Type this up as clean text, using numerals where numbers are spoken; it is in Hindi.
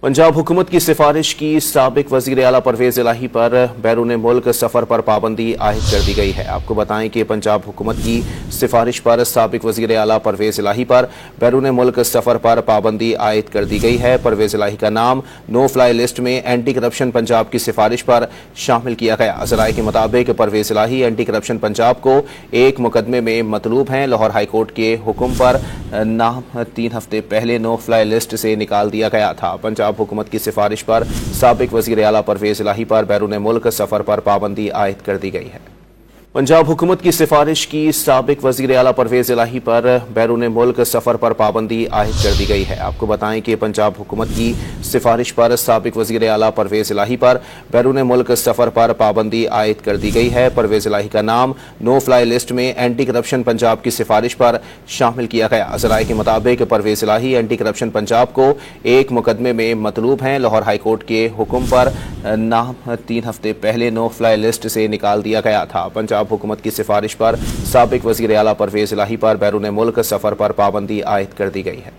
पंजाब हुकूमत की सिफारिश की साबिक वज़ीर आला परवेज़ इलाही पर बैरून मुल्क सफ़र पर पाबंदी आयद कर दी गई है। आपको बताएं कि पंजाब हुकूमत की सिफारिश पर साबिक वज़ीर आला परवेज़ इलाही पर बैरून मुल्क सफ़र पर पाबंदी आयद कर दी गई है। परवेज़ इलाही का नाम नो फ्लाई लिस्ट में एंटी करप्शन पंजाब की सिफारिश पर शामिल किया गया। ज़राए के मुताबिक परवेज़ इलाही एंटी करप्शन पंजाब को एक मुकदमे में मतलूब हैं। लाहौर हाई कोर्ट के हुक्म पर नाम 3 हफ्ते पहले नो फ्लाई लिस्ट से निकाल दिया गया था। पंजाब हुकूमत की सिफारिश पर साबिक वज़ीर आला परवेज़ इलाही पर बैरून मुल्क सफ़र पर पाबंदी आयद कर दी गई है। पंजाब हुकूमत की सिफारिश की साबिक वज़ीर आला परवेज़ इलाही पर बैरून मुल्क सफ़र पर पाबंदी आयद कर दी गई है। आपको बताएं कि पंजाब हुकूमत की सिफारिश पर साबिक वज़ीर आला परवेज़ इलाही पर बैरून मुल्क सफ़र पर पाबंदी आयद कर दी गई है। परवेज़ इलाही का नाम नो फ्लाई लिस्ट में एंटी करप्शन पंजाब की सिफारिश पर शामिल किया गया। ज़राए के मुताबिक परवेज़ इलाही एंटी करप्शन पंजाब को एक मुकदमे में मतलूब हैं। लाहौर हाई कोर्ट के हुक्म पर नाम 3 हफ्ते पहले नो फ्लाई लिस्ट से निकाल दिया गया था। पंजाब हुकूमत की सिफारिश पर साबिक वज़ीर आला परवेज़ इलाही पर बैरून मुल्क सफ़र पर पाबंदी आयद कर दी गई है।